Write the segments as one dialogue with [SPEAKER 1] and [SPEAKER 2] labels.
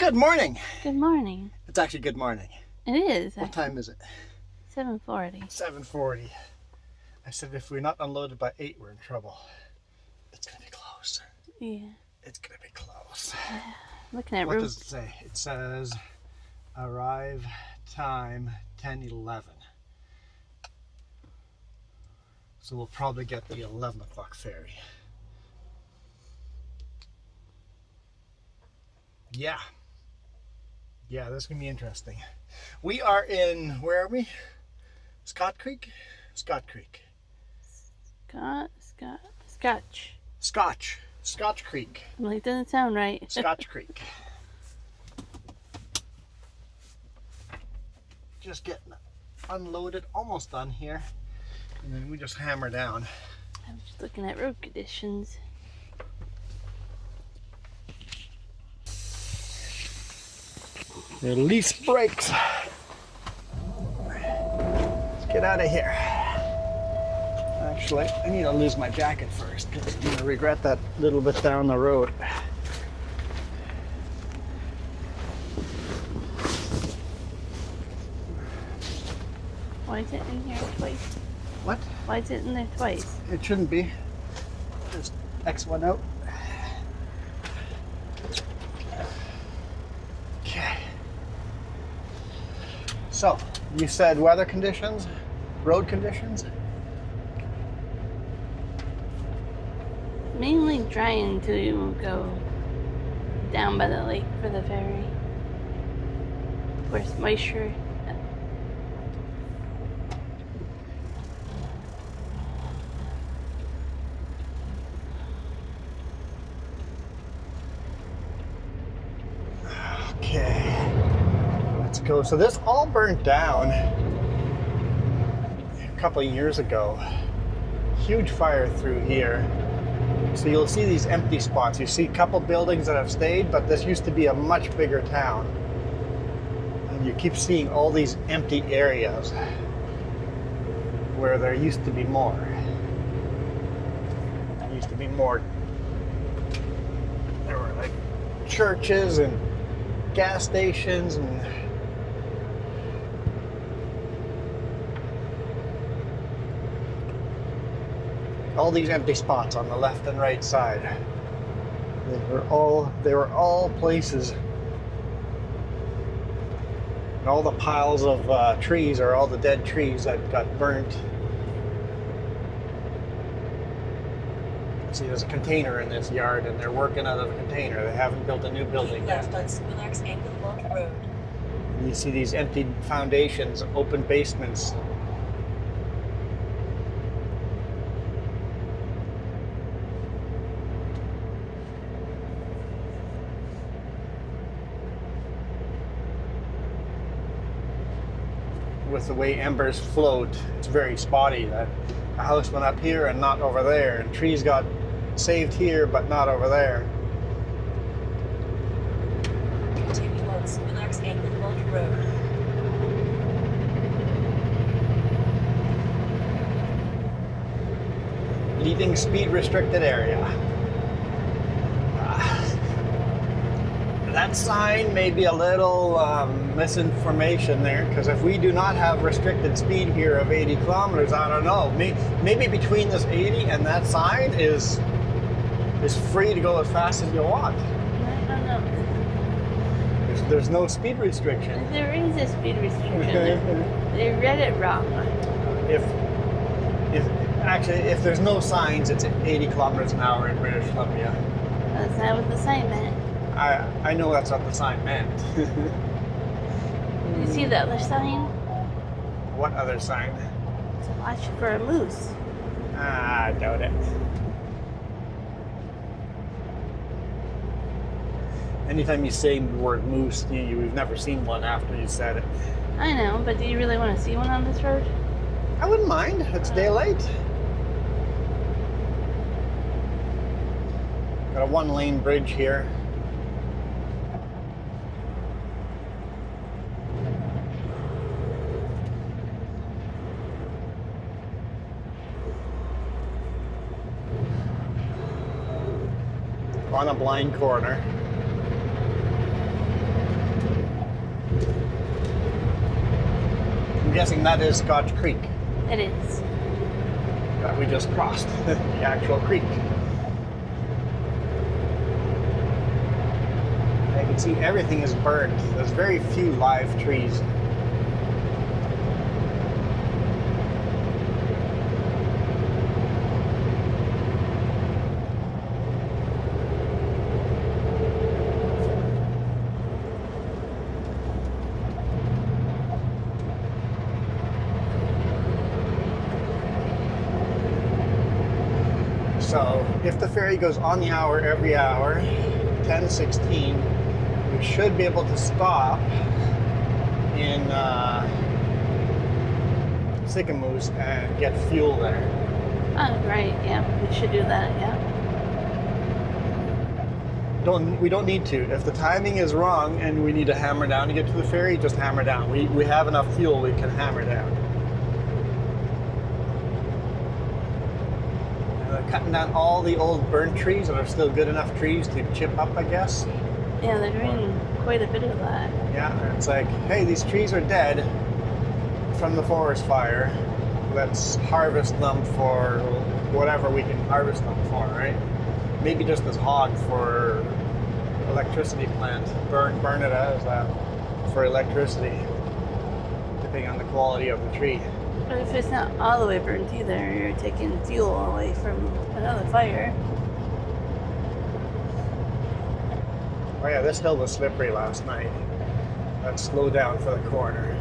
[SPEAKER 1] Good morning.
[SPEAKER 2] Good morning.
[SPEAKER 1] It's actually good morning.
[SPEAKER 2] It is.
[SPEAKER 1] What time is it?
[SPEAKER 2] 7:40.
[SPEAKER 1] 7:40. I said if we're not unloaded by 8, we're in trouble. It's going to be close.
[SPEAKER 2] Yeah.
[SPEAKER 1] It's going to be close.
[SPEAKER 2] Looking at
[SPEAKER 1] What
[SPEAKER 2] road.
[SPEAKER 1] does it say? It says arrive time 10:11. So we'll probably get the 11 o'clock ferry. Yeah, this is going to be interesting. We are in, where are we? Scott Creek? Scott Creek. Scotch Creek.
[SPEAKER 2] I'm like, doesn't sound right.
[SPEAKER 1] Scotch Creek. Just getting unloaded, almost done here. And then we just hammer down.
[SPEAKER 2] I'm just looking at road conditions.
[SPEAKER 1] Release brakes. Let's get out of here. Actually, I need to lose my jacket first because I'm going to regret that little bit down the road.
[SPEAKER 2] Why is it in here twice?
[SPEAKER 1] What?
[SPEAKER 2] Why is it in there twice?
[SPEAKER 1] It shouldn't be. Just X one out. Okay. So, you said weather conditions, road conditions?
[SPEAKER 2] Mainly trying to go down by the lake for the ferry. Of course, moisture.
[SPEAKER 1] Okay, let's go. So this all burnt down a couple of years ago. Huge fire through here. So you'll see these empty spots. You see a couple buildings that have stayed, but this used to be a much bigger town. And you keep seeing all these empty areas where there used to be more. There used to be more. There were like churches and gas stations and all these empty spots on the left and right side. They were all places. And all the piles of trees are all the dead trees that got burnt. See, there's a container in this yard and they're working out of a container. They haven't built a new building yet.
[SPEAKER 3] Road.
[SPEAKER 1] You see these empty foundations, open basements. With the way embers float, it's very spotty. That a house went up here and not over there, and trees got saved here but not over there.
[SPEAKER 3] Continue on Spinax Angled Road.
[SPEAKER 1] Leaving speed restricted area. That sign may be a little misinformation there, because if we do not have restricted speed here of 80 kilometers, I don't know. Maybe between this 80 and that sign is free to go as fast as you want.
[SPEAKER 2] I don't know.
[SPEAKER 1] There's no speed restriction.
[SPEAKER 2] There is a speed restriction. They read it wrong.
[SPEAKER 1] If there's no signs, it's 80 kilometers an hour in British Columbia.
[SPEAKER 2] That's not what the sign meant.
[SPEAKER 1] I know that's what the sign meant.
[SPEAKER 2] You see the other sign?
[SPEAKER 1] What other sign?
[SPEAKER 2] It's a watch for a moose.
[SPEAKER 1] I doubt it. Anytime you say the word moose, you've never seen one after you said it.
[SPEAKER 2] I know, but do you really want to see one on this road?
[SPEAKER 1] I wouldn't mind. It's daylight. Got a one-lane bridge here. on a blind corner. guessing that is Scotch Creek
[SPEAKER 2] It is.
[SPEAKER 1] that we just crossed, the actual creek. I can see everything is burned. There's very few live trees. So if the ferry goes on the hour every hour, 10:16, we should be able to stop in Sycamoose and get fuel there.
[SPEAKER 2] Oh, right. Yeah, we should do that. Yeah.
[SPEAKER 1] We don't need to. If the timing is wrong and we need to hammer down to get to the ferry, just hammer down. We have enough fuel, we can hammer down. Cutting down all the old burnt trees that are still good enough trees to chip up, I guess.
[SPEAKER 2] Yeah, they're doing quite a bit of that.
[SPEAKER 1] Yeah, it's like, hey, these trees are dead from the forest fire. Let's harvest them for whatever we can harvest them for, right? Maybe just as hog for electricity plant. Burn it as for electricity, depending on the quality of the tree.
[SPEAKER 2] But if it's not all the way burnt either, you're taking fuel away from another fire.
[SPEAKER 1] Oh yeah, this hill was slippery last night. Let's slow down for the corner.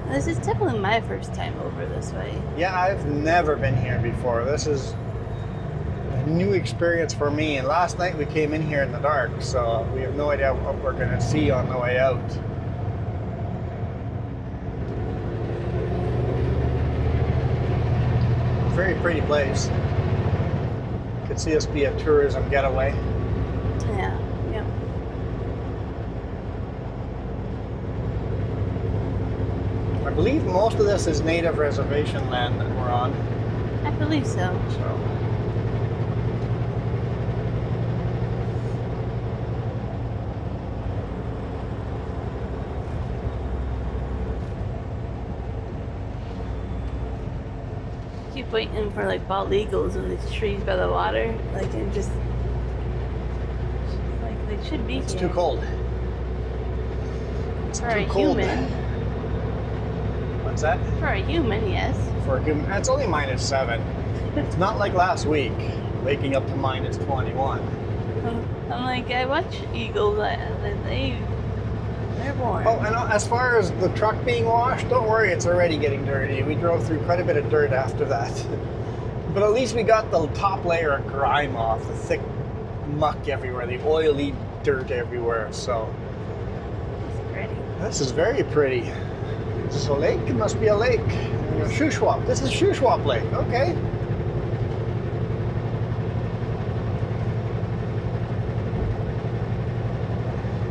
[SPEAKER 2] This is definitely my first time over this way.
[SPEAKER 1] Yeah, I've never been here before. This is a new experience for me. And last night we came in here in the dark, so we have no idea what we're going to see on the way out. Very pretty place. Could see us be a tourism getaway.
[SPEAKER 2] Yeah, yeah.
[SPEAKER 1] I believe most of this is native reservation land that we're on.
[SPEAKER 2] I believe so.
[SPEAKER 1] So.
[SPEAKER 2] Keep waiting for like bald eagles in these trees by the water, like and just like they should be.
[SPEAKER 1] It's
[SPEAKER 2] here.
[SPEAKER 1] too cold. It's
[SPEAKER 2] For
[SPEAKER 1] too
[SPEAKER 2] a
[SPEAKER 1] cold.
[SPEAKER 2] human.
[SPEAKER 1] What's that?
[SPEAKER 2] For a human, yes.
[SPEAKER 1] For a human, it's only -7. It's not like last week, waking up to -21.
[SPEAKER 2] I'm like, I watch eagles. They're warm.
[SPEAKER 1] Oh, and as far as the truck being washed, don't worry, it's already getting dirty. We drove through quite a bit of dirt after that. But at least we got the top layer of grime off, the thick muck everywhere, the oily dirt everywhere. So
[SPEAKER 2] It's pretty.
[SPEAKER 1] this is very pretty. Is this a lake? It must be a lake. Shuswap. This is Shuswap Lake. Okay.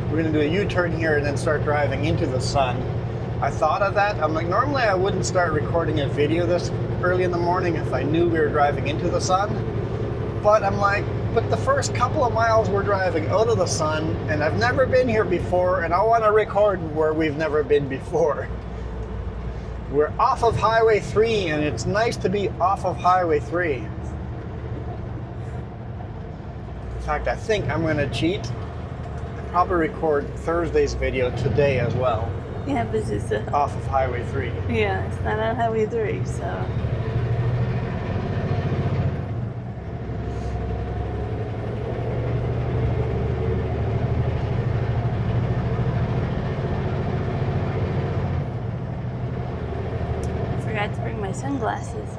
[SPEAKER 1] We're going to do a U-turn here and then start driving into the sun. I thought of that. I'm like, normally I wouldn't start recording a video this early in the morning if I knew we were driving into the sun. But I'm like, but the first couple of miles we're driving out of the sun, and I've never been here before, and I want to record where we've never been before. We're off of Highway 3, and it's nice to be off of Highway 3. In fact, I think I'm going to cheat. Probably record Thursday's video today as well.
[SPEAKER 2] Yeah, but it's
[SPEAKER 1] Off of Highway 3.
[SPEAKER 2] yeah, it's not on Highway 3, so. I forgot to bring my sunglasses.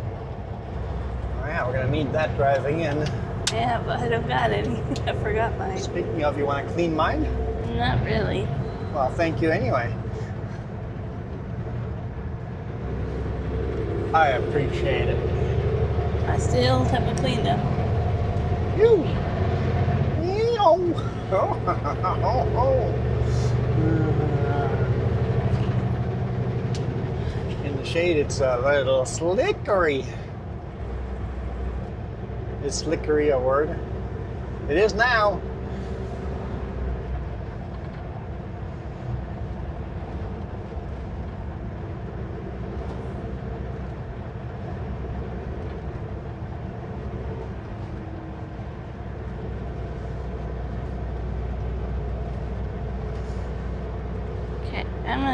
[SPEAKER 1] Oh yeah, we're going to need that driving in.
[SPEAKER 2] Yeah, but I don't got any. I forgot mine.
[SPEAKER 1] Speaking of, you want to clean mine?
[SPEAKER 2] Not really.
[SPEAKER 1] Well, thank you anyway. I appreciate it.
[SPEAKER 2] I still haven't cleaned them.
[SPEAKER 1] You. In the shade, it's a little slickery. Is slickery a word? It is now.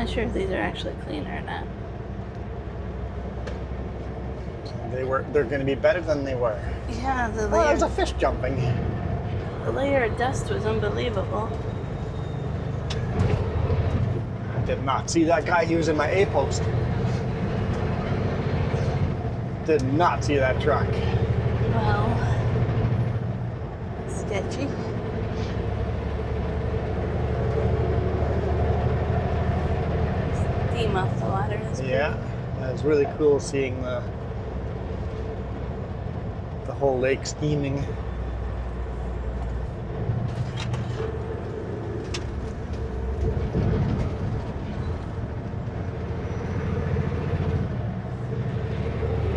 [SPEAKER 2] not sure if these are actually clean or not.
[SPEAKER 1] They're going to be better than they were.
[SPEAKER 2] Yeah, the
[SPEAKER 1] Oh,
[SPEAKER 2] layer,
[SPEAKER 1] there's a fish jumping.
[SPEAKER 2] the layer of dust was unbelievable.
[SPEAKER 1] I did not see that guy. He was in my A post. Did not see that truck.
[SPEAKER 2] Well, sketchy. Steam off the water. That's pretty.
[SPEAKER 1] Yeah, it was really cool seeing the whole lake steaming.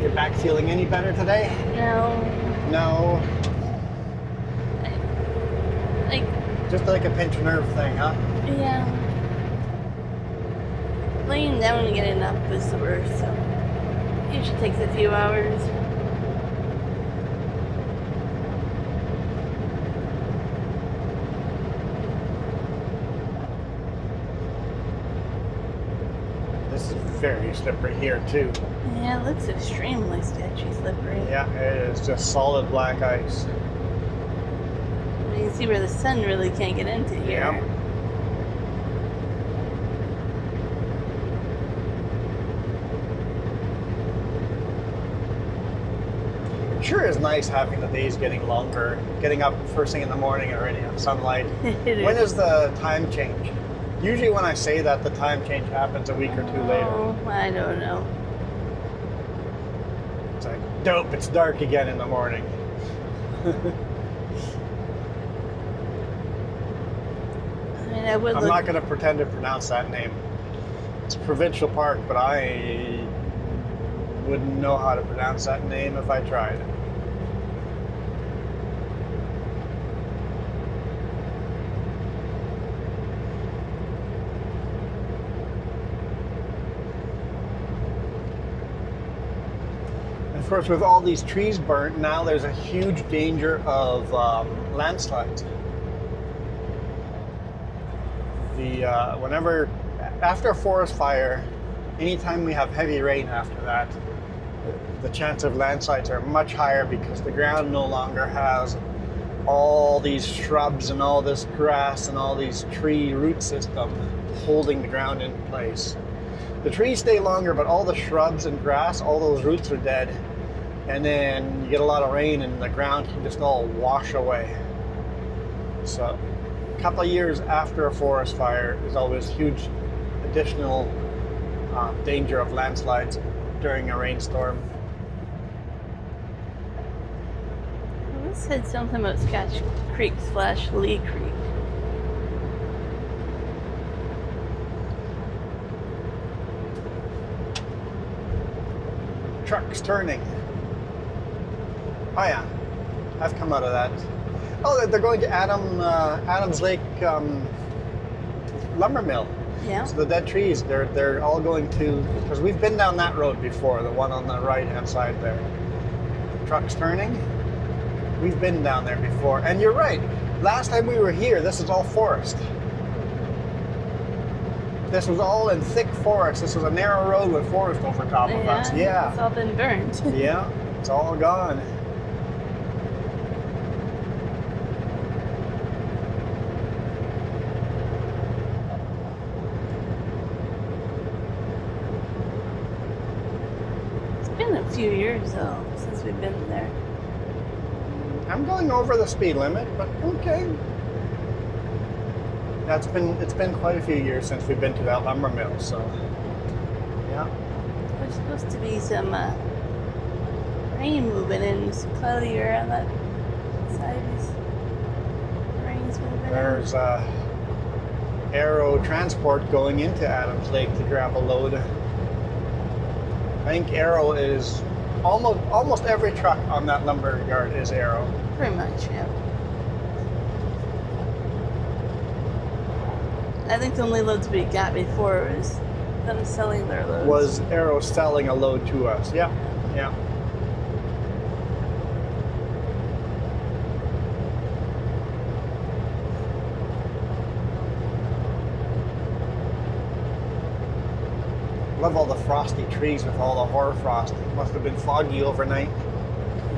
[SPEAKER 1] You're back feeling any better today?
[SPEAKER 2] No,
[SPEAKER 1] No,
[SPEAKER 2] like,
[SPEAKER 1] just like a pinch nerve thing, huh?
[SPEAKER 2] yeah. Laying down and getting up is the worst, so it usually takes a few hours.
[SPEAKER 1] This is very slippery here too.
[SPEAKER 2] Yeah, it looks extremely sketchy, slippery.
[SPEAKER 1] Yeah, it is just solid black ice.
[SPEAKER 2] You can see where the sun really can't get into here.
[SPEAKER 1] Yeah. Sure is nice having the days getting longer, getting up first thing in the morning already have sunlight.
[SPEAKER 2] It
[SPEAKER 1] When
[SPEAKER 2] is.
[SPEAKER 1] is the time change? Usually when I say that, the time change happens a week or two later.
[SPEAKER 2] Oh, I don't know.
[SPEAKER 1] It's like, dope, it's dark again in the morning.
[SPEAKER 2] I mean, I would
[SPEAKER 1] I'm
[SPEAKER 2] look.
[SPEAKER 1] not going to pretend to pronounce that name. It's a provincial park, but I wouldn't know how to pronounce that name if I tried. Of course, with all these trees burnt, now there's a huge danger of landslides. Whenever, after a forest fire, anytime we have heavy rain after that, the chance of landslides are much higher because the ground no longer has all these shrubs and all this grass and all these tree root system holding the ground in place. The trees stay longer, but all the shrubs and grass, all those roots are dead. And then you get a lot of rain and the ground can just all wash away. So a couple of years after a forest fire is always huge additional danger of landslides during a rainstorm.
[SPEAKER 2] Well, this said something about Scotch Creek / Lee Creek.
[SPEAKER 1] Trucks turning. Oh yeah, I've come out of that. Oh, they're going to Adams Lake lumber mill.
[SPEAKER 2] Yeah.
[SPEAKER 1] So the dead trees, they're all going to, because we've been down that road before, the one on the right-hand side there. Trucks turning. We've been down there before, and you're right. Last time we were here, this is all forest. This was all in thick forest. This was a narrow road with forest over top of us.
[SPEAKER 2] It's
[SPEAKER 1] Yeah.
[SPEAKER 2] all been burned.
[SPEAKER 1] Yeah, it's all gone.
[SPEAKER 2] It's been a few years though since we've been there.
[SPEAKER 1] I'm going over the speed limit, but okay. It's been quite a few years since we've been to that lumber mill, so yeah.
[SPEAKER 2] There's supposed to be some rain moving in. It's cloudier on that side. Rain's moving in.
[SPEAKER 1] There's Arrow Transport going into Adams Lake to grab a load. I think Arrow is almost every truck on that lumber yard is Arrow.
[SPEAKER 2] Pretty much, yeah. I think the only loads we got before was them selling their loads.
[SPEAKER 1] Was Arrow selling a load to us? Yeah, yeah. love all the frosty trees with all the hoarfrost. It must have been foggy overnight.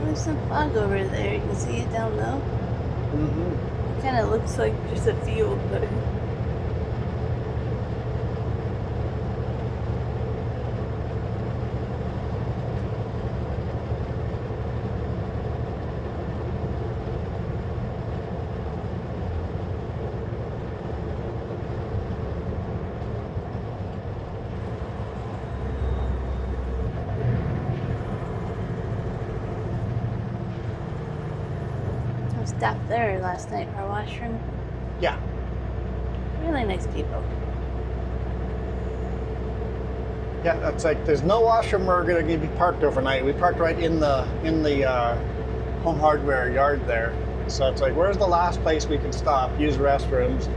[SPEAKER 2] There's some fog over there. You can see it down low.
[SPEAKER 1] Mm-hmm.
[SPEAKER 2] It kind of looks like just a field, but I stopped there last night for a washroom.
[SPEAKER 1] Yeah.
[SPEAKER 2] Really nice people.
[SPEAKER 1] Yeah, that's like, there's no washroom we're going to be parked overnight. We parked right in the home hardware yard there. So it's like, where's the last place we can stop, use restrooms,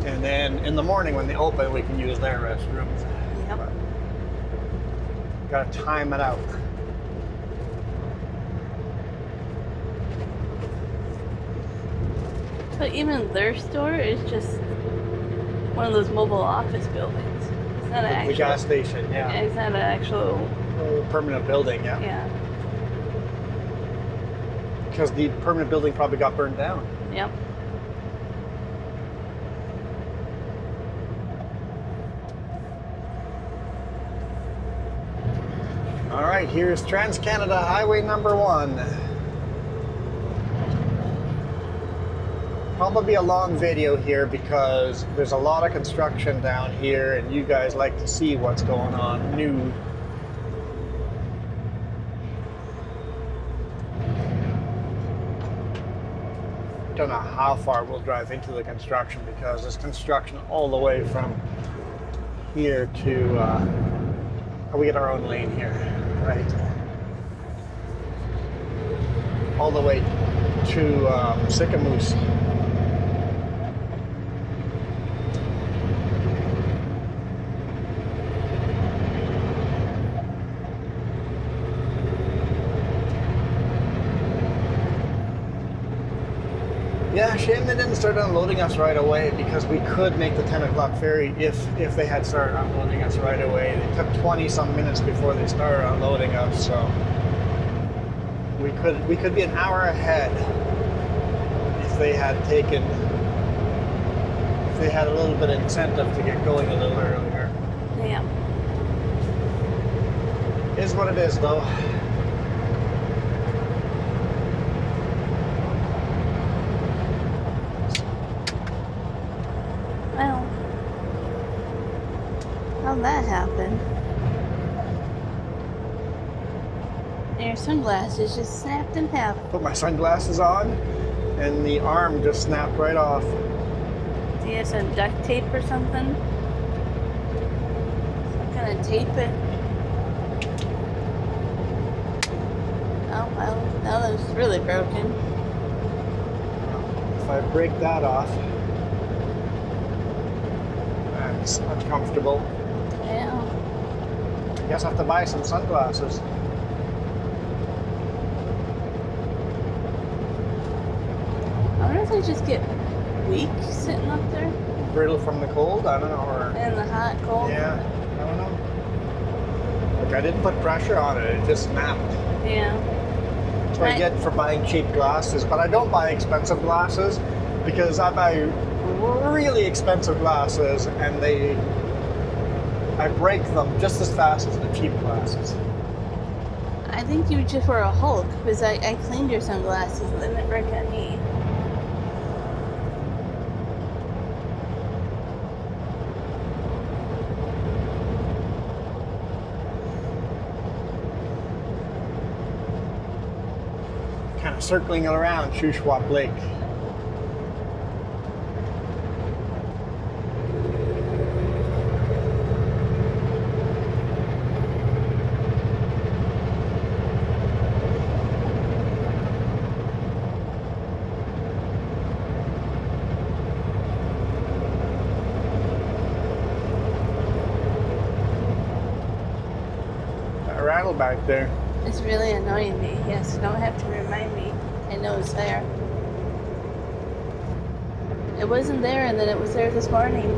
[SPEAKER 1] and then in the morning when they open, we can use their restrooms.
[SPEAKER 2] Yep.
[SPEAKER 1] But gotta time it out.
[SPEAKER 2] But even their store is just one of those mobile office buildings. It's not an
[SPEAKER 1] The
[SPEAKER 2] actual
[SPEAKER 1] gas station, yeah.
[SPEAKER 2] It's not an actual.
[SPEAKER 1] Permanent building, yeah.
[SPEAKER 2] Yeah.
[SPEAKER 1] Because the permanent building probably got burned down.
[SPEAKER 2] Yep.
[SPEAKER 1] All right, here's Trans-Canada Highway number 1. Probably a long video here because there's a lot of construction down here and you guys like to see what's going on new. Don't know how far we'll drive into the construction because there's construction all the way from here to we get our own lane here, right? All the way to Sycamoose. Yeah, shame they didn't start unloading us right away because we could make the 10 o'clock ferry if they had started unloading us right away. It took 20 some minutes before they started unloading us, so we could be an hour ahead if they had a little bit of incentive to get going a little earlier.
[SPEAKER 2] Yeah.
[SPEAKER 1] Is what it is, though.
[SPEAKER 2] Well, how'd that happen? And your sunglasses just snapped in half.
[SPEAKER 1] Put my sunglasses on, and the arm just snapped right off.
[SPEAKER 2] Do you have some duct tape or something? Some kind of tape it? Oh, well, now that it's really broken.
[SPEAKER 1] If I break that off, that's uncomfortable.
[SPEAKER 2] Yeah.
[SPEAKER 1] I guess I have to buy some sunglasses.
[SPEAKER 2] I wonder if they just get weak sitting up there
[SPEAKER 1] Brittle from the cold? I don't know. Or
[SPEAKER 2] in the hot, cold.
[SPEAKER 1] yeah, I don't know. Like I didn't put pressure on it; it just snapped.
[SPEAKER 2] Yeah.
[SPEAKER 1] That's what I get for buying cheap glasses. But I don't buy expensive glasses because I buy really expensive glasses and I break them just as fast as the cheap glasses.
[SPEAKER 2] I think you just were a Hulk because I cleaned your sunglasses and they didn't break on me.
[SPEAKER 1] Kind of circling around Shuswap Lake. That rattle back there.
[SPEAKER 2] It's really annoying me. Yes, you don't have to remind me. I know it's there. It wasn't there and then it was there this morning.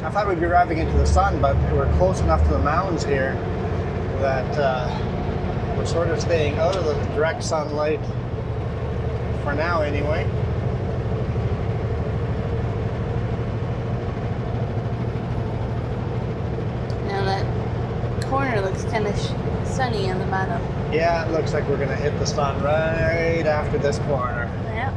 [SPEAKER 1] I thought we'd be driving into the sun, but we're close enough to the mountains here that we're sort of staying out of the direct sunlight for now anyway.
[SPEAKER 2] Now that corner looks kind of sunny on the bottom.
[SPEAKER 1] Yeah, it looks like we're gonna hit the sun right after this corner.
[SPEAKER 2] Yeah.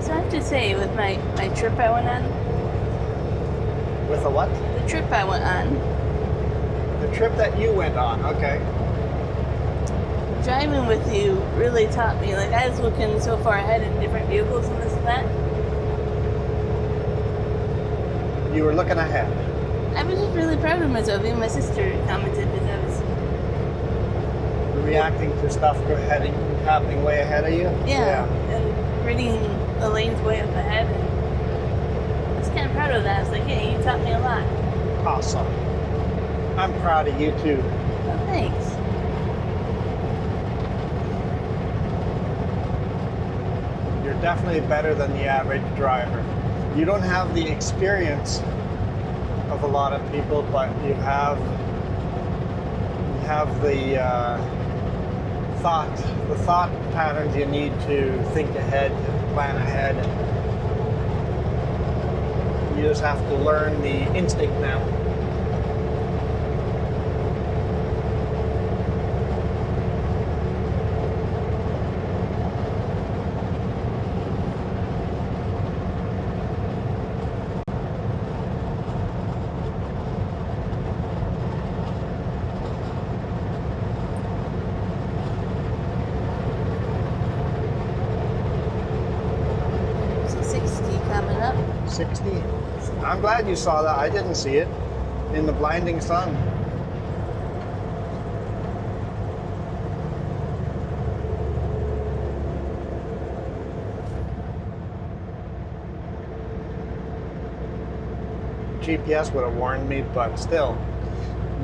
[SPEAKER 2] So I have to say, with my trip I went on,
[SPEAKER 1] With a what?
[SPEAKER 2] the trip I went on,
[SPEAKER 1] The trip that you went on, okay.
[SPEAKER 2] driving with you really taught me. Like, I was looking so far ahead in different vehicles and this and that.
[SPEAKER 1] You were looking ahead.
[SPEAKER 2] I was just really proud of myself. Even my sister commented that I was,
[SPEAKER 1] Reacting to stuff happening way ahead of you?
[SPEAKER 2] and reading the lanes way up ahead. And I was kind of proud of that. I was like, yeah, you taught me a lot.
[SPEAKER 1] Awesome. I'm proud of you too.
[SPEAKER 2] Oh, thanks.
[SPEAKER 1] You're definitely better than the average driver. You don't have the experience of a lot of people, but you have the thought patterns you need to think ahead, plan ahead. You just have to learn the instinct now.
[SPEAKER 2] So 60 coming up.
[SPEAKER 1] 60. I'm glad you saw that. I didn't see it in the blinding sun. GPS would have warned me, but still,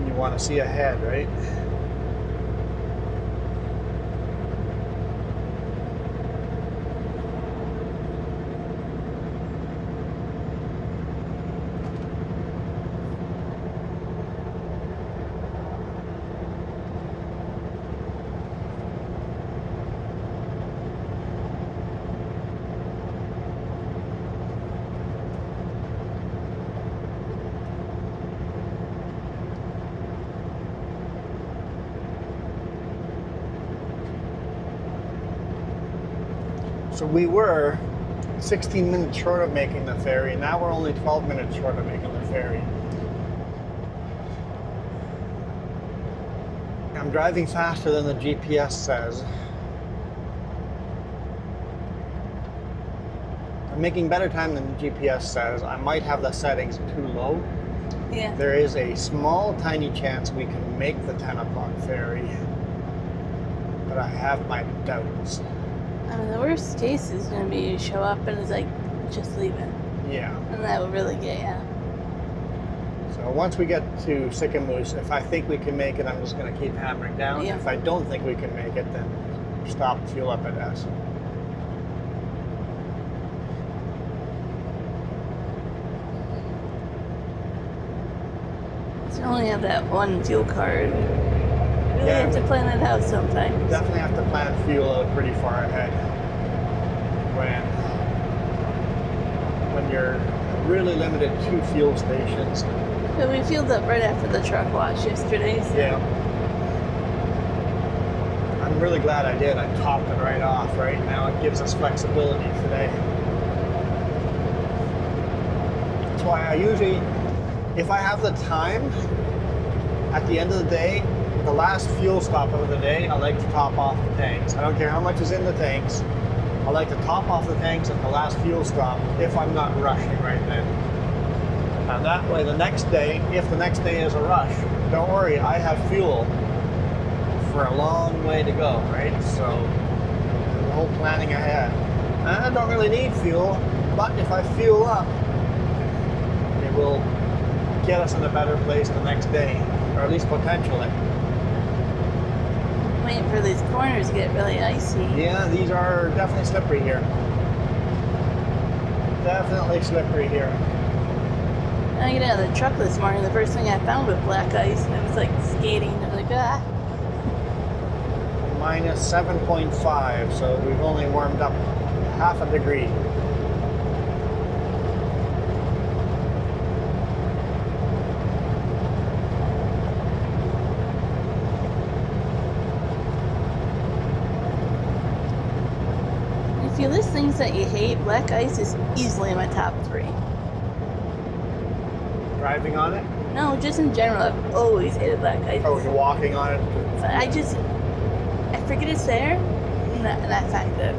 [SPEAKER 1] you want to see ahead, right? So we were 16 minutes short of making the ferry. Now we're only 12 minutes short of making the ferry. I'm driving faster than the GPS says. I'm making better time than the GPS says. I might have the settings too low.
[SPEAKER 2] Yeah.
[SPEAKER 1] There is a small, tiny chance we can make the 10 o'clock ferry, but I have my doubts.
[SPEAKER 2] I mean, the worst case is going to be you show up and it's like, just leaving.
[SPEAKER 1] Yeah.
[SPEAKER 2] And that would really get you.
[SPEAKER 1] So once we get to Sycamoose, if I think we can make it, I'm just going to keep hammering down.
[SPEAKER 2] Yeah.
[SPEAKER 1] If I don't think we can make it, then stop, fuel up at S.
[SPEAKER 2] So you only have that one fuel card. Really
[SPEAKER 1] Yeah.
[SPEAKER 2] have to plan it out sometimes.
[SPEAKER 1] Definitely have to plan fuel out pretty far ahead. When you're really limited to fuel stations.
[SPEAKER 2] But we fueled up right after the truck wash yesterday. So
[SPEAKER 1] Yeah. I'm really glad I did. I topped it right off. Right now it gives us flexibility today. That's why I usually, if I have the time, at the end of the day, the last fuel stop of the day, I like to top off the tanks. I don't care how much is in the tanks. I like to top off the tanks at the last fuel stop if I'm not rushing right then. And that way the next day, if the next day is a rush, don't worry, I have fuel for a long way to go, right? So the whole planning ahead. And I don't really need fuel, but if I fuel up, it will get us in a better place the next day, or at least potentially.
[SPEAKER 2] Waiting for these corners to get really icy.
[SPEAKER 1] Yeah, these are definitely slippery here. Definitely slippery here.
[SPEAKER 2] When I get out of the truck this morning, the first thing I found was black ice, and it was like skating. I was like, ah.
[SPEAKER 1] Minus 7.5, so we've only warmed up half a degree.
[SPEAKER 2] If you list things that you hate, black ice is easily in my top 3.
[SPEAKER 1] Driving on it?
[SPEAKER 2] No, just in general, I've always hated black ice.
[SPEAKER 1] Oh, you're walking on it?
[SPEAKER 2] But I forget it's there, and I find it.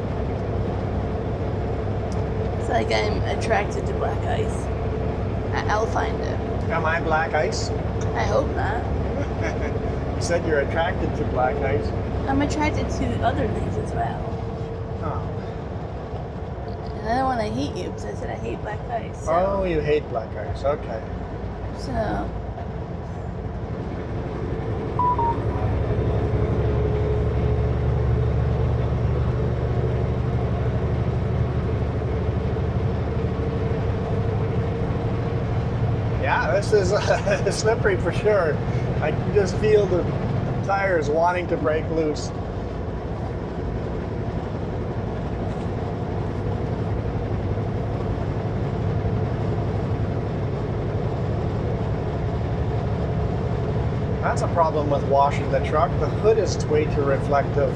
[SPEAKER 2] It's like I'm attracted to black ice. I'll find it.
[SPEAKER 1] Am I black ice?
[SPEAKER 2] I hope not.
[SPEAKER 1] You said you're attracted to black ice.
[SPEAKER 2] I'm attracted to other things as well.
[SPEAKER 1] Oh.
[SPEAKER 2] And I don't want to hate you because I said I hate black ice. So,
[SPEAKER 1] Oh, you hate black ice. Okay.
[SPEAKER 2] so
[SPEAKER 1] Yeah, this is slippery for sure. I can just feel the tires wanting to break loose. That's a problem with washing the truck. The hood is way too reflective.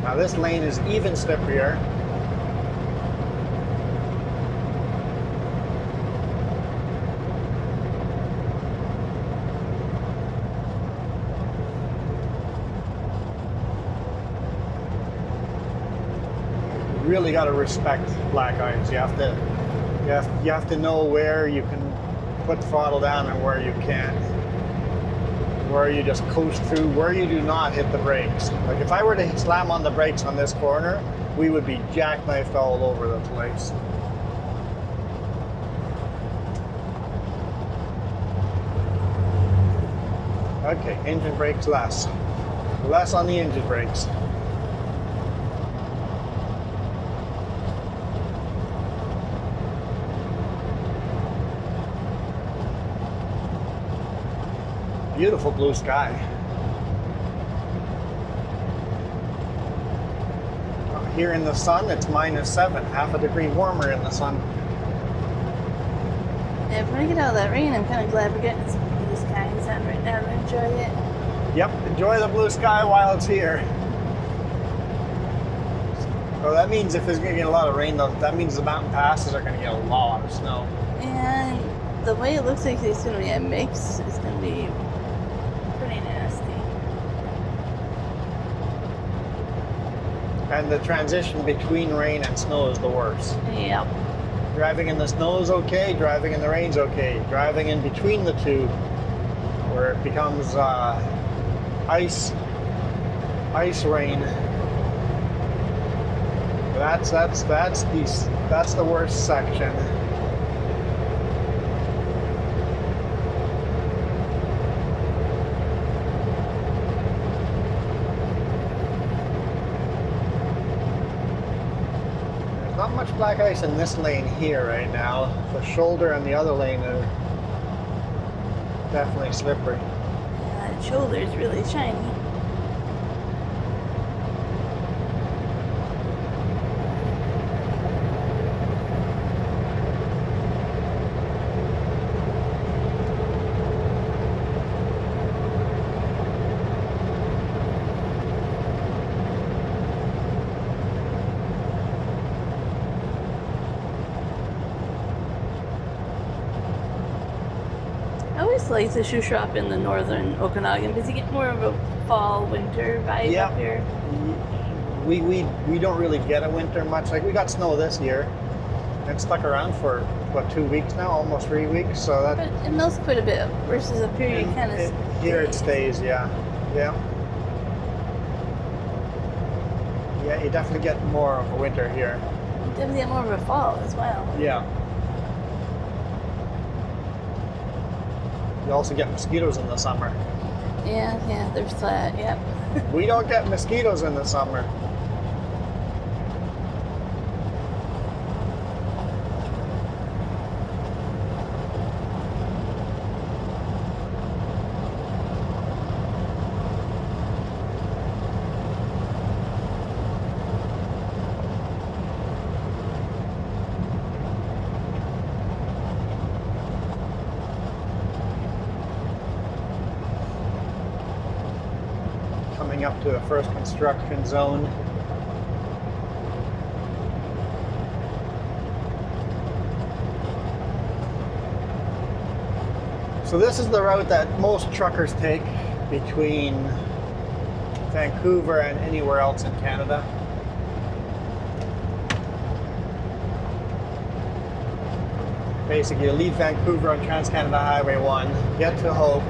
[SPEAKER 1] Now this lane is even slipperier. Really got to respect black ice. You have to know where you can put throttle down and where you can't. Where you just coast through, where you do not hit the brakes. Like if I were to slam on the brakes on this corner, we would be jackknifed all over the place. Okay, engine brakes less. Less on the engine brakes. Beautiful blue sky. Here in the sun, it's -7, half a degree warmer in the sun.
[SPEAKER 2] yeah, if we get out of that rain, I'm kind of glad we're getting some blue skies on right now to enjoy it.
[SPEAKER 1] Yep, enjoy the blue sky while it's here. So that means if there's going to get a lot of rain, though, that means the mountain passes are going to get a lot of snow.
[SPEAKER 2] And the way it looks like it's going to be a mix is going to be pretty nasty.
[SPEAKER 1] And the transition between rain and snow is the worst.
[SPEAKER 2] Yep.
[SPEAKER 1] Driving in the snow is okay, driving in the rain's okay. Driving in between the two, where it becomes ice rain. That's the worst section. There's not much black ice in this lane here right now. The shoulder and the other lane are definitely slippery.
[SPEAKER 2] Yeah, that shoulder is really shiny. I always like the Shuswap in the northern Okanagan because you get more of a fall winter vibe
[SPEAKER 1] Yeah.
[SPEAKER 2] up here.
[SPEAKER 1] We don't really get a winter much. Like we got snow this year. It stuck around for what, 2 weeks now, almost 3 weeks. So that
[SPEAKER 2] But it melts quite a bit versus up here. You kind of
[SPEAKER 1] here it stays. Yeah. Yeah, you definitely get more of a winter here.
[SPEAKER 2] Definitely get more of a fall as well.
[SPEAKER 1] Yeah. You also get mosquitoes in the summer.
[SPEAKER 2] Yeah, there's that, yep.
[SPEAKER 1] We don't get mosquitoes in the summer. Coming up to the first construction zone. So this is the route that most truckers take between Vancouver and anywhere else in Canada. Basically, you leave Vancouver on Trans-Canada Highway 1, get to Hope,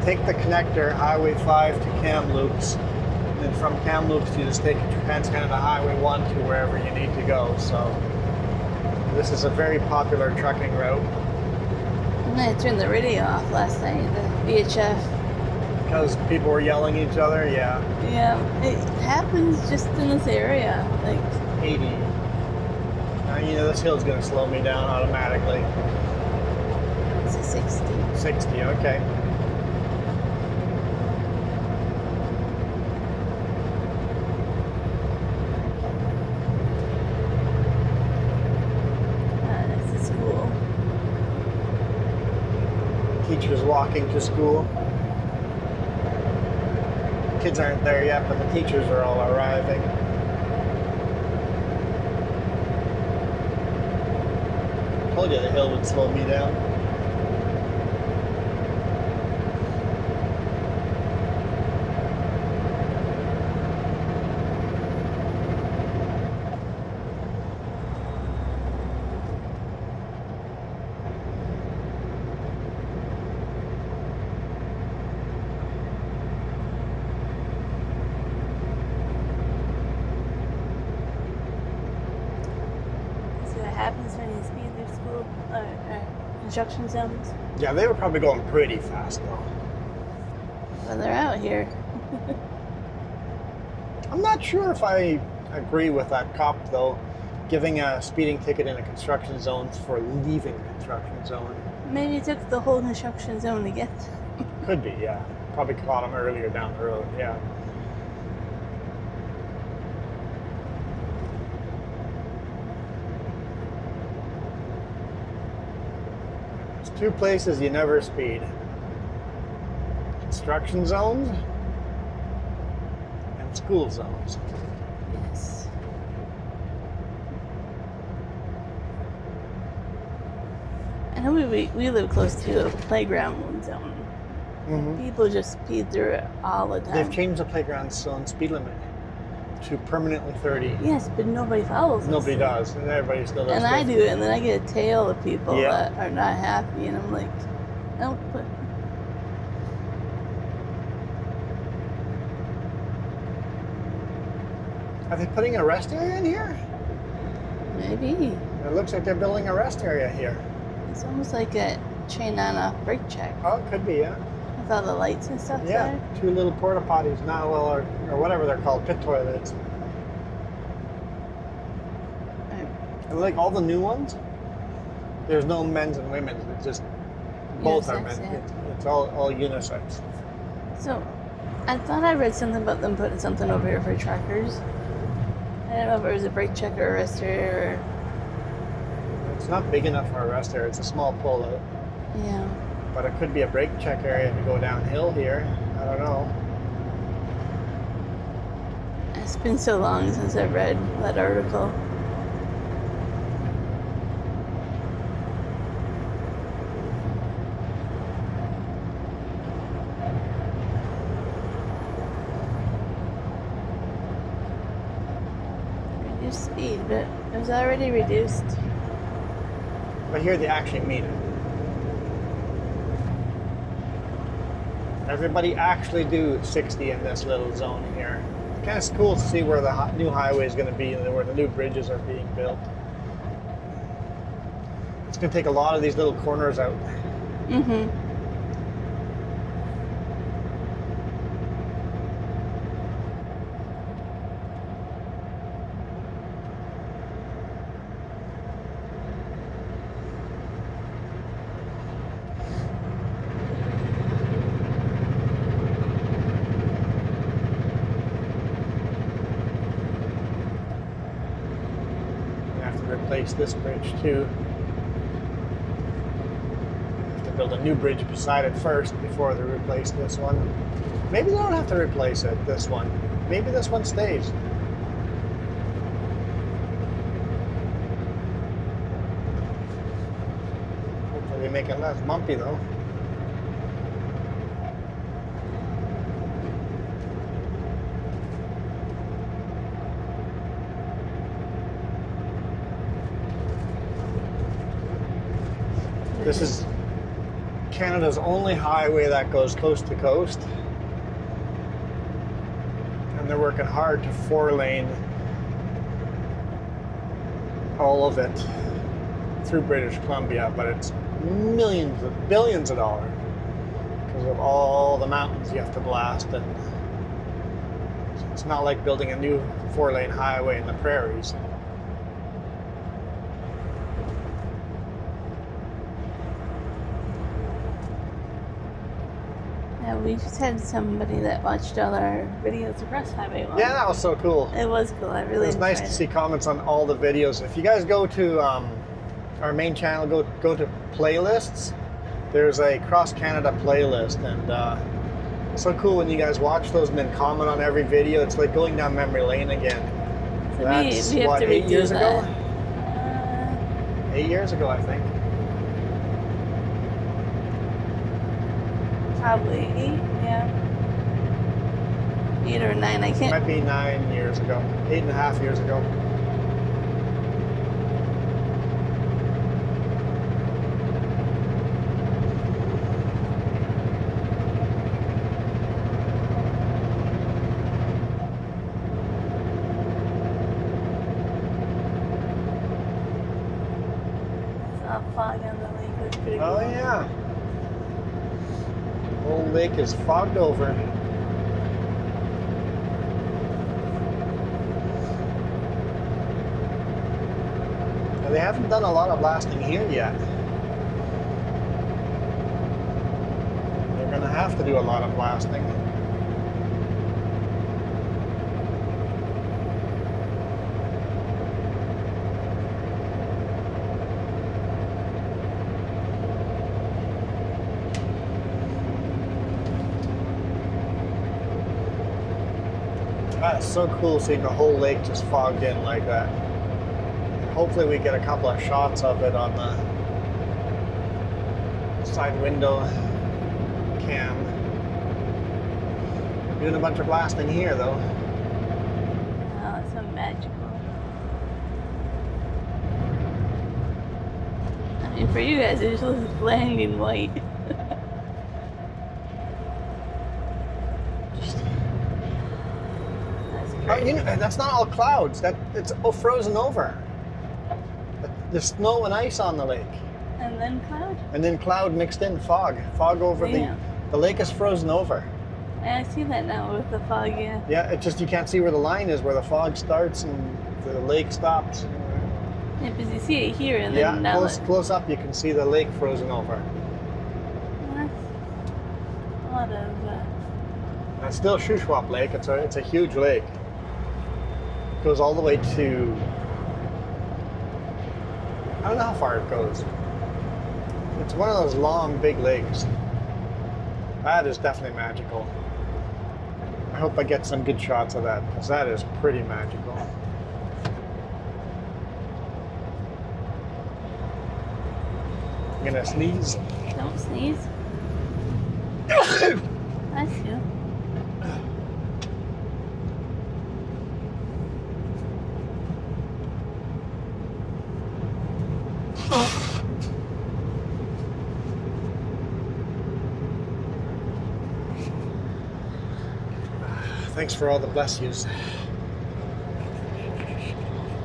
[SPEAKER 1] take the connector, Highway 5 to Kamloops, and then from Kamloops you just take Trans-Canada Highway 1 to wherever you need to go. So this is a very popular trucking route.
[SPEAKER 2] And I turned the radio off last night, the VHF.
[SPEAKER 1] Because people were yelling at each other, yeah.
[SPEAKER 2] Yeah, it happens just in this area. Like
[SPEAKER 1] 80. Now, you know, this hill's going to slow me down automatically.
[SPEAKER 2] it's a 60.
[SPEAKER 1] 60, okay.
[SPEAKER 2] It's a school.
[SPEAKER 1] Teachers walking to school. Kids aren't there yet, but the teachers are all arriving. Told you the hill would slow me down.
[SPEAKER 2] See what happens when you speed through school construction zones.
[SPEAKER 1] Yeah, they were probably going pretty fast though.
[SPEAKER 2] When they're out here.
[SPEAKER 1] I'm not sure if I agree with that cop though, giving a speeding ticket in a construction zone for leaving a construction zone.
[SPEAKER 2] Maybe it took the whole construction zone to get them.
[SPEAKER 1] Could be, yeah. Probably caught him earlier down the road, yeah. There's two places you never speed. Construction zones and school zones.
[SPEAKER 2] Yes. I know we live close to a playground zone.
[SPEAKER 1] Mm-hmm.
[SPEAKER 2] People just speed through it all the time.
[SPEAKER 1] They've changed the playground zone speed limit to permanently 30.
[SPEAKER 2] Yes, but nobody follows us.
[SPEAKER 1] Nobody does, and everybody still does.
[SPEAKER 2] And I do it, and then I get a tail of people
[SPEAKER 1] Yeah.
[SPEAKER 2] that are not happy, and I'm like, no, but
[SPEAKER 1] Are they putting a rest area in here?
[SPEAKER 2] maybe.
[SPEAKER 1] It looks like they're building a rest area here.
[SPEAKER 2] It's almost like a chain on off brake check
[SPEAKER 1] Oh, it could be, yeah.
[SPEAKER 2] with all the lights and stuff
[SPEAKER 1] Yeah,
[SPEAKER 2] there.
[SPEAKER 1] two little porta potties now, well, or whatever they're called, pit toilets. And like all the new ones, there's no men's and women's. It's just both are
[SPEAKER 2] Unisex,
[SPEAKER 1] men.
[SPEAKER 2] yeah.
[SPEAKER 1] It's all unisex.
[SPEAKER 2] So, I thought I read something about them putting something over here for truckers. I don't know if it was a brake check or a rest area
[SPEAKER 1] It's not big enough for a rest area. It's a small pullout,
[SPEAKER 2] or, yeah.
[SPEAKER 1] but it could be a brake check area to go downhill here. I don't know.
[SPEAKER 2] It's been so long since I've read that article. Reduced speed, but it was already reduced.
[SPEAKER 1] But here they actually meet it. Everybody actually do 60 in this little zone here. kind of cool to see where the new highway is going to be and where the new bridges are being built. It's going to take a lot of these little corners out.
[SPEAKER 2] Mm-hmm.
[SPEAKER 1] Replace this bridge too. Have to build a new bridge beside it first before they replace this one. Maybe they don't have to replace it, this one. Maybe this one stays. Hopefully they make it less bumpy though. This is Canada's only highway that goes coast to coast. And they're working hard to 4-lane all of it through British Columbia, but it's billions of dollars because of all the mountains you have to blast. And it's not like building a new 4-lane highway in the prairies.
[SPEAKER 2] We just had somebody that watched all our videos across Highway 1.
[SPEAKER 1] Yeah, that was so cool.
[SPEAKER 2] It was cool. I really
[SPEAKER 1] It was nice to see comments on all the videos. If you guys go to our main channel, go to playlists. There's a Cross Canada playlist, and it's so cool when you guys watch those and then comment on every video. It's like going down memory lane again.
[SPEAKER 2] So
[SPEAKER 1] That's
[SPEAKER 2] we have
[SPEAKER 1] what,
[SPEAKER 2] to
[SPEAKER 1] 8 years
[SPEAKER 2] redo
[SPEAKER 1] ago? 8 years ago, I think.
[SPEAKER 2] Probably 8, yeah. 8 or 9, I can't.
[SPEAKER 1] Might be 9 years ago, 8.5 years ago.
[SPEAKER 2] Saw fog on the lake. It was pretty
[SPEAKER 1] Oh
[SPEAKER 2] cool.
[SPEAKER 1] yeah. The whole lake is fogged over. Now, they haven't done a lot of blasting here yet. They're going to have to do a lot of blasting. That's so cool seeing the whole lake just fogged in like that. Hopefully we get a couple of shots of it on the side window cam. Doing a bunch of blasting here though.
[SPEAKER 2] Oh, it's so magical. I mean, for you guys, it's just blinding white.
[SPEAKER 1] Oh, you know, that's not all clouds. It's frozen over. There's snow and ice on the lake.
[SPEAKER 2] And then cloud?
[SPEAKER 1] And then cloud mixed in, fog. Fog over
[SPEAKER 2] Yeah.
[SPEAKER 1] the lake is frozen over.
[SPEAKER 2] I see that now with the fog, yeah.
[SPEAKER 1] Yeah, it just, you can't see where the line is, where the fog starts and the lake stops.
[SPEAKER 2] Yeah, because you see it here and
[SPEAKER 1] Yeah,
[SPEAKER 2] then now
[SPEAKER 1] close up you can see the lake frozen over.
[SPEAKER 2] that's a lot of...
[SPEAKER 1] That's still Shuswap Lake. It's a huge lake. It goes all the way to... I don't know how far it goes. It's one of those long, big lakes. That is definitely magical. I hope I get some good shots of that, because that is pretty magical. I'm gonna sneeze.
[SPEAKER 2] Don't sneeze. Bless you.
[SPEAKER 1] Thanks for all the bless yous.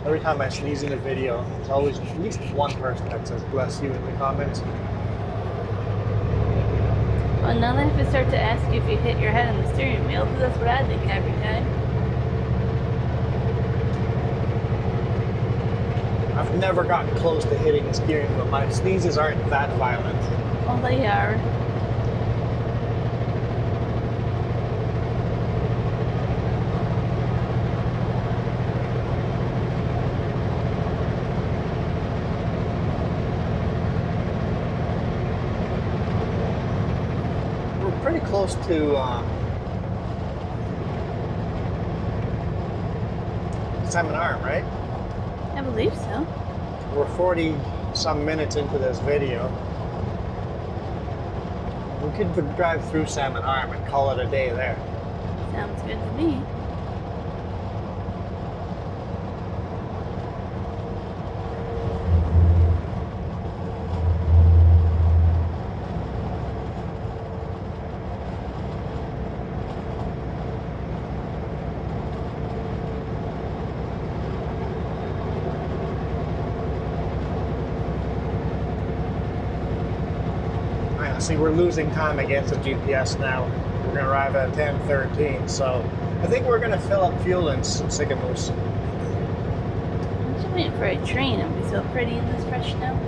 [SPEAKER 1] Every time I sneeze in a video, there's always at least one person that says bless you in the comments.
[SPEAKER 2] Well, now they have to start to ask you if you hit your head on the steering wheel, because that's what I think every time.
[SPEAKER 1] I've never gotten close to hitting the steering wheel. My sneezes aren't that violent.
[SPEAKER 2] Oh, they are.
[SPEAKER 1] We're pretty close to Salmon Arm, right?
[SPEAKER 2] I believe so.
[SPEAKER 1] We're 40 some minutes into this video. We could drive through Salmon Arm and call it a day there.
[SPEAKER 2] Sounds good to me.
[SPEAKER 1] See, we're losing time against the GPS now. We're going to arrive at 10:13, so I think we're going to fill up fuel in Sycamoose.
[SPEAKER 2] I'm just waiting for a train. It'll be so pretty in this fresh snow.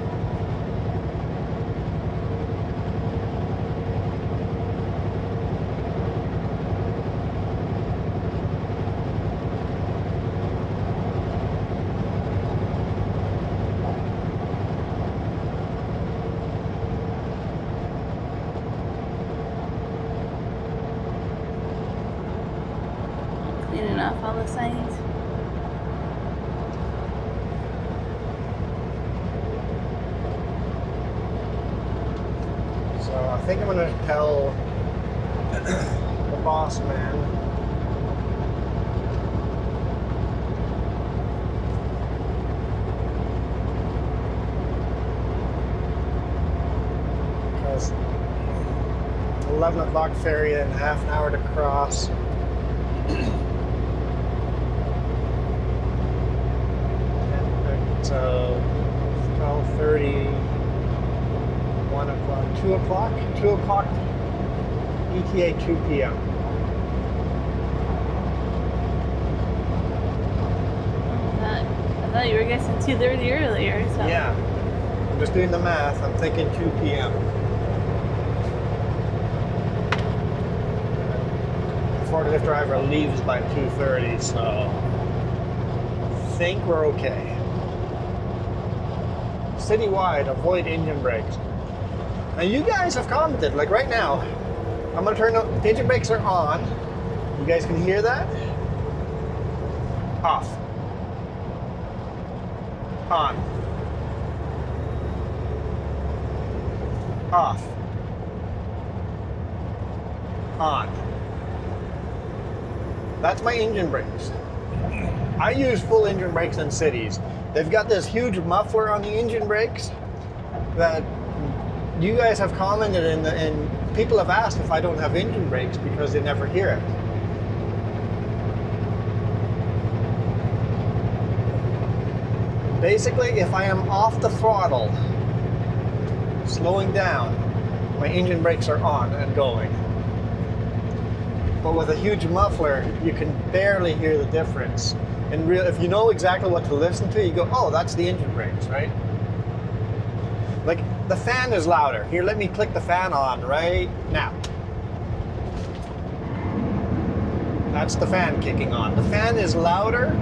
[SPEAKER 2] Cleaning off all the signs.
[SPEAKER 1] So I think I'm going to tell the boss man because 11 o'clock ferry and half an hour to cross. So 12:30, 1 o'clock, 2 o'clock, 2 o'clock, ETA 2 p.m.
[SPEAKER 2] I thought you were guessing 2:30 earlier. So.
[SPEAKER 1] Yeah, I'm just doing the math. I'm thinking 2 p.m. The forklift driver leaves by 2:30, so I think we're okay. Citywide, avoid engine brakes. Now you guys have commented, like right now, I'm gonna turn up, the engine brakes are on. You guys can hear that? Off. On. Off. On. That's my engine brakes. I use full engine brakes in cities. They've got this huge muffler on the engine brakes that you guys have commented and people have asked if I don't have engine brakes because they never hear it. Basically, if I am off the throttle, slowing down, my engine brakes are on and going. But with a huge muffler, you can barely hear the difference. And if you know exactly what to listen to, you go, oh, that's the engine brakes, right? Like, the fan is louder. Here, let me click the fan on right now. That's the fan kicking on. The fan is louder.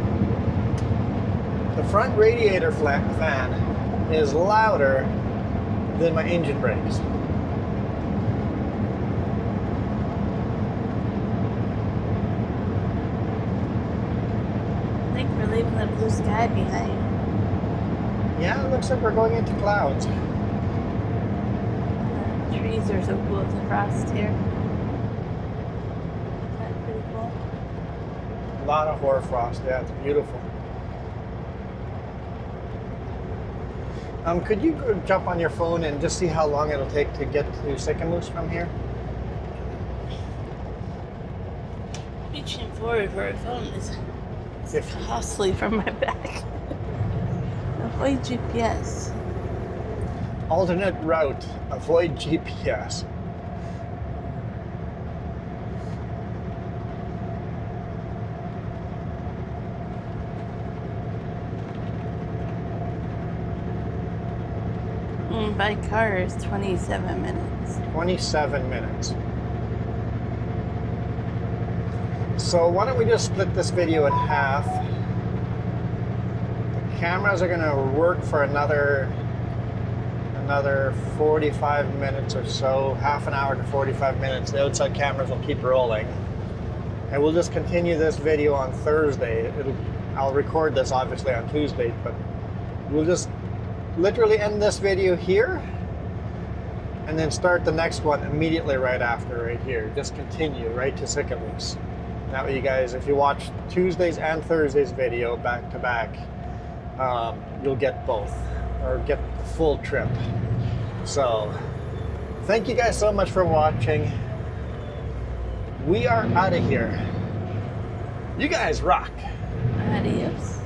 [SPEAKER 1] The front radiator fan is louder than my engine brakes.
[SPEAKER 2] I think we're leaving the blue sky behind.
[SPEAKER 1] Yeah, it looks like we're going into clouds.
[SPEAKER 2] The trees are so cool with the frost here. That's pretty cool.
[SPEAKER 1] A lot of hoarfrost. Yeah, it's beautiful. Could you jump on your phone and just see how long it'll take to get to Sycamoose from here?
[SPEAKER 2] Beach info. forward for a phone is
[SPEAKER 1] If-
[SPEAKER 2] costly for my back. Avoid GPS.
[SPEAKER 1] Alternate route. Avoid GPS.
[SPEAKER 2] By car is 27 minutes.
[SPEAKER 1] 27 minutes. So why don't we just split this video in half? The cameras are going to work for another 45 minutes or so, half an hour to 45 minutes. The outside cameras will keep rolling. And we'll just continue this video on Thursday. I'll record this obviously on Tuesday, but we'll just literally end this video here and then start the next one immediately right after, right here. Just continue right to Sicamous. That way you guys, if you watch Tuesday's and Thursday's video back to back, you'll get both, or get the full trip. So, thank you guys so much for watching. We are out of here. You guys rock.
[SPEAKER 2] Adios.